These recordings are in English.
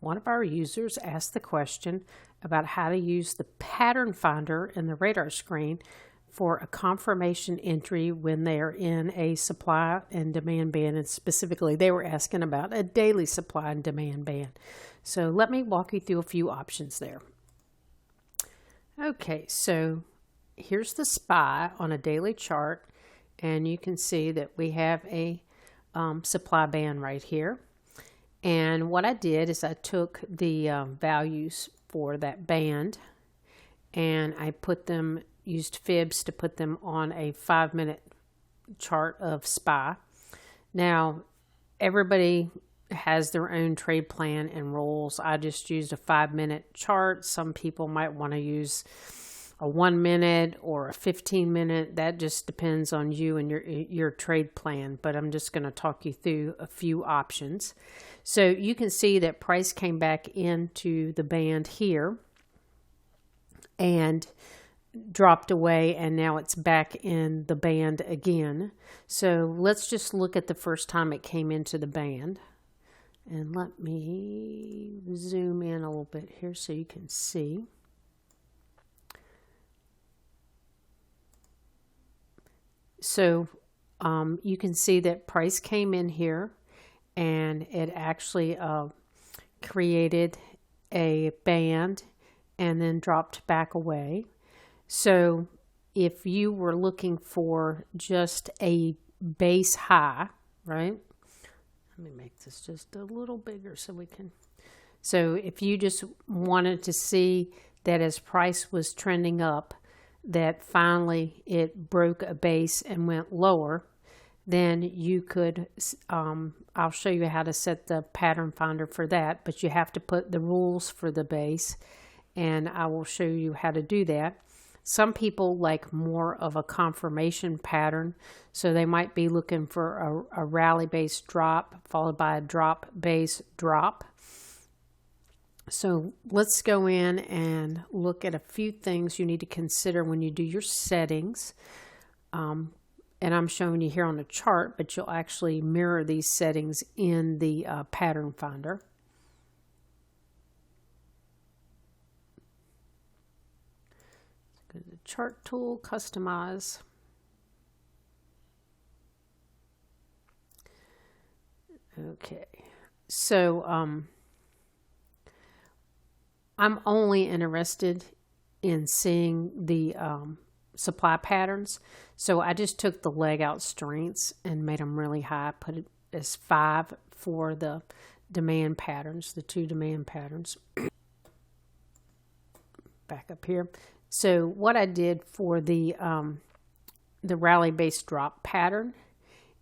one of our users asked the question about how to use the pattern finder in the radar screen for a confirmation entry when they are in a supply and demand band, and specifically they were asking about a daily supply and demand band. So let me walk you through a few options there. Okay, so here's the SPY on a daily chart, and you can see that we have a supply band right here. And what I did is I took the values for that band and I put them, used fibs to put them on a 5-minute chart of SPY. Now, everybody has their own trade plan and rules. I just used a 5-minute chart. Some people might want to use a 1 minute or a 15-minute. That just depends on you and your trade plan, but I'm just going to talk you through a few options. So you can see that price came back into the band here and dropped away, and now it's back in the band again. So let's just look at the first time it came into the band. And let me zoom in a little bit here so you can see. So you can see that price came in here and it actually created a band and then dropped back away. So if you were looking for just a base high, right? Let me make this just a little bigger so we can. So if you just wanted to see that as price was trending up, that finally it broke a base and went lower, then you could, I'll show you how to set the pattern finder for that, but you have to put the rules for the base, and I will show you how to do that. Some people like more of a confirmation pattern, so they might be looking for a rally base drop followed by a drop base drop. So let's go in and look at a few things you need to consider when you do your settings. And I'm showing you here on the chart, but you'll actually mirror these settings in the pattern finder. Go to the chart tool, customize. Okay, so I'm only interested in seeing the supply patterns. So I just took the leg out strengths and made them really high, put it as 5 for the demand patterns, the 2 demand patterns. Back up here. So what I did for the rally base drop pattern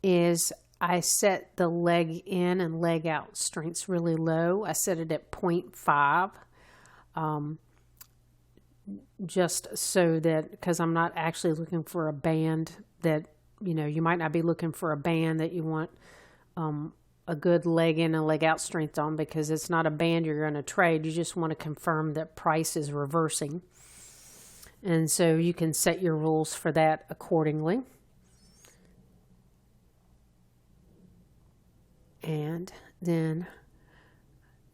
is I set the leg in and leg out strengths really low. I set it at 0.5. Just so that, because I'm not actually looking for a band that, you know, you might not be looking for a band that you want a good leg in and leg out strength on, because it's not a band you're going to trade. You just want to confirm that price is reversing. And so you can set your rules for that accordingly. And then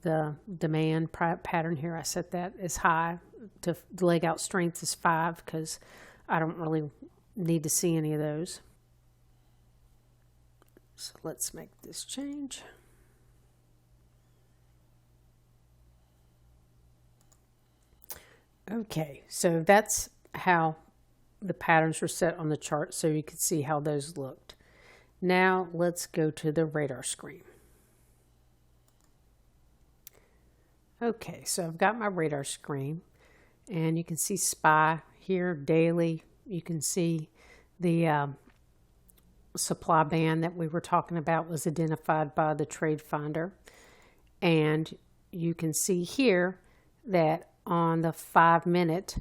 the demand pattern here, I set that as high. To leg out strength is 5 because I don't really need to see any of those. So let's make this change. Okay, so that's how the patterns were set on the chart, so you could see how those looked. Now let's go to the radar screen. Okay, so I've got my radar screen, and you can see SPY here daily. You can see the supply band that we were talking about was identified by the trade finder, and you can see here that on the 5-minute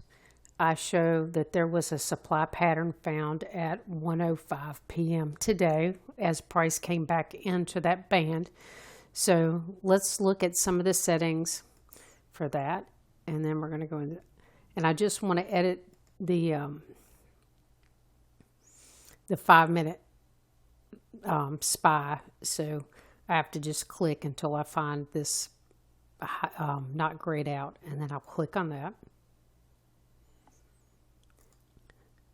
I show that there was a supply pattern found at 1:05 p.m. today as price came back into that band. So let's look at some of the settings for that, and then we're going to go into, and I just want to edit the 5-minute SPY, so I have to just click until I find this not grayed out, and then I'll click on that.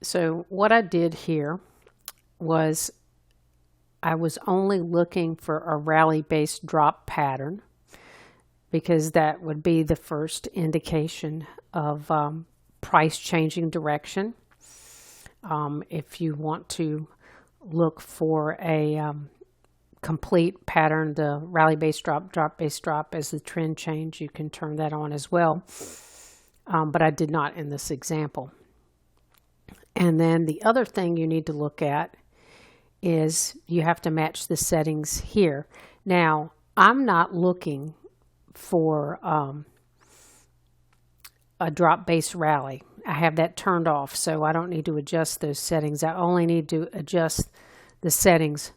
So what I did here was I was only looking for a rally-based drop pattern because that would be the first indication of price changing direction. If you want to look for a complete pattern, the rally-based drop, drop-based drop as the trend change, you can turn that on as well. But I did not in this example. And then the other thing you need to look at is you have to match the settings here. Now, I'm not looking for a drop-based rally. I have that turned off, so I don't need to adjust those settings. I only need to adjust the settings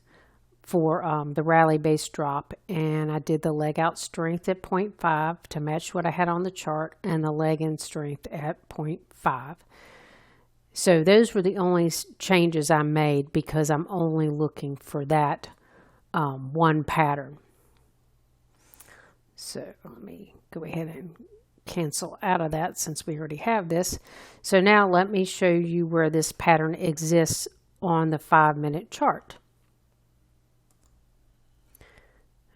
for the rally-based drop, and I did the leg out strength at 0.5 to match what I had on the chart, and the leg in strength at 0.5. So those were the only changes I made because I'm only looking for that one pattern. So let me go ahead and cancel out of that since we already have this. So now let me show you where this pattern exists on the 5-minute chart.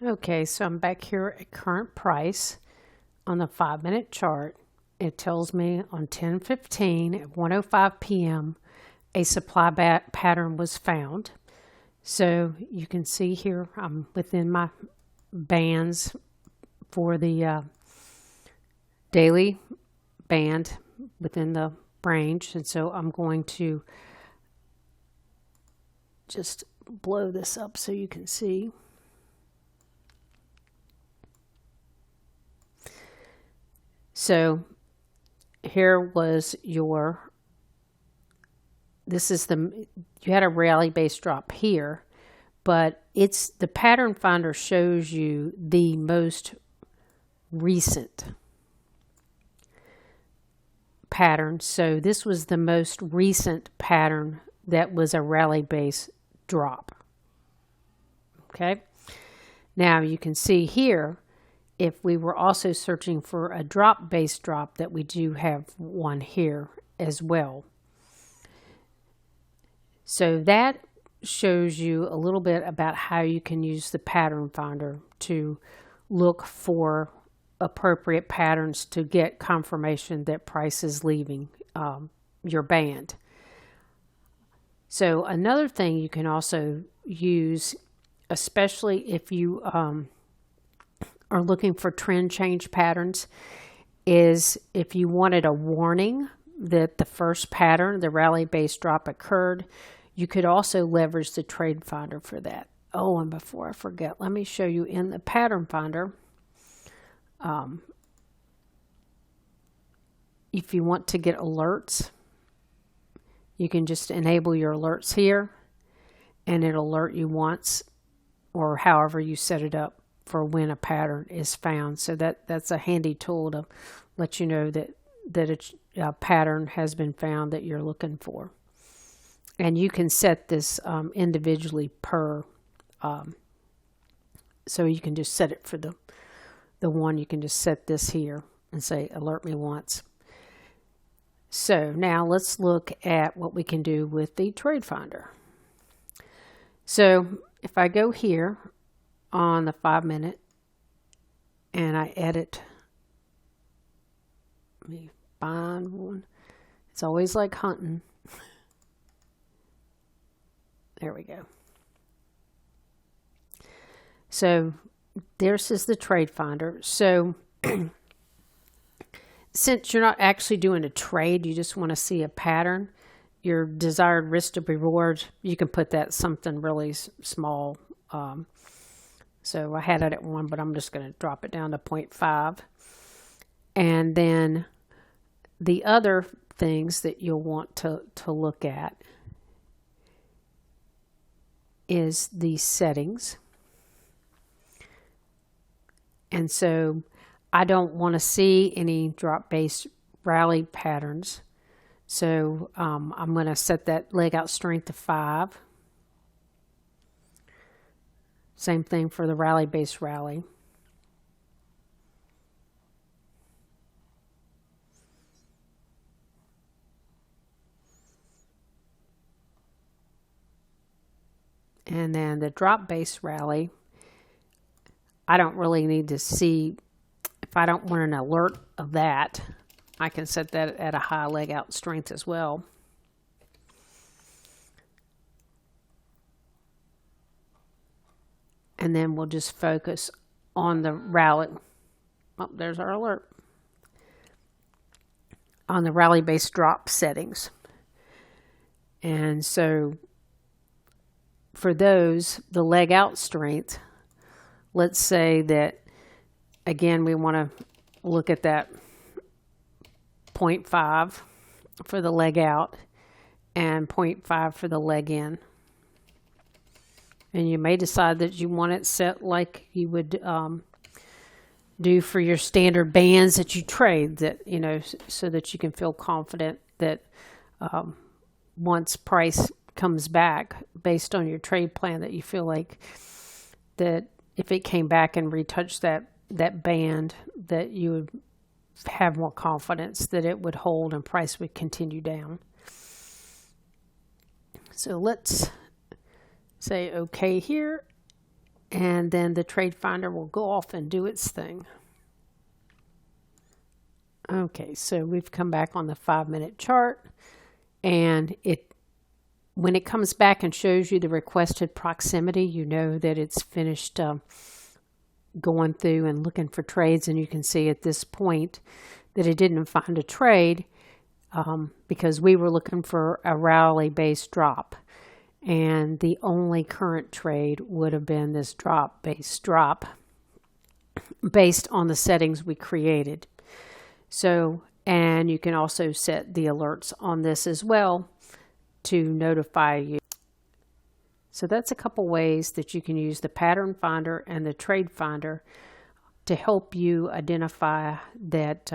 Okay, so I'm back here at current price on the 5-minute chart. It tells me on 10:15 at 1:05 p.m. a supply pattern was found. So you can see here I'm within my bands for the daily band within the range, and so I'm going to just blow this up so you can see. So here was your, you had a rally-based drop here, but it's the pattern finder shows you the most recent pattern. So this was the most recent pattern that was a rally-based drop. Okay. Now you can see here, if we were also searching for a drop-based drop, that we do have one here as well. So that shows you a little bit about how you can use the pattern finder to look for appropriate patterns to get confirmation that price is leaving your band. So another thing you can also use, especially if you are looking for trend change patterns, is if you wanted a warning that the first pattern, the rally-based drop, occurred, you could also leverage the trade finder for that. Oh, and before I forget, let me show you in the pattern finder. If you want to get alerts, you can just enable your alerts here, and it'll alert you once or however you set it up for when a pattern is found. So that's a handy tool to let you know that a pattern has been found that you're looking for. And you can set this individually per, so you can just set it for the one. You can just set this here and say alert me once. So now let's look at what we can do with the trade finder. So if I go here on the 5-minute and I edit, let me find one. It's always like hunting. There we go. So this is the trade finder. So since you're not actually doing a trade, you just want to see a pattern, your desired risk to reward, you can put that something really small. So I had it at 1, but I'm just going to drop it down to 0.5. And then the other things that you'll want to look at is the settings. And so I don't want to see any drop-based rally patterns. So I'm going to set that leg out strength to 5. Same thing for the rally-based rally. And then the drop base rally, I don't really need to see, if I don't want an alert of that, I can set that at a high leg out strength as well. And then we'll just focus on the rally. Oh, there's our alert. On the rally base drop settings. And so for those, the leg out strength, let's say that, again, we want to look at that 0.5 for the leg out and 0.5 for the leg in. And you may decide that you want it set like you would do for your standard bands that you trade, that, you know, so that you can feel confident that once price comes back based on your trade plan, that you feel like that if it came back and retouched that band, that you would have more confidence that it would hold and price would continue down. So let's say okay here, and then the trade finder will go off and do its thing. Okay, so we've come back on the 5-minute chart, and when it comes back and shows you the requested proximity, you know that it's finished going through and looking for trades, and you can see at this point that it didn't find a trade because we were looking for a rally-based drop. And the only current trade would have been this drop-based drop based on the settings we created. So, and you can also set the alerts on this as well to notify you. So that's a couple ways that you can use the pattern finder and the trade finder to help you identify that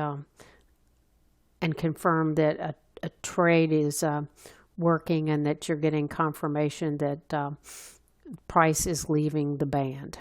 and confirm that a trade is working and that you're getting confirmation that price is leaving the band.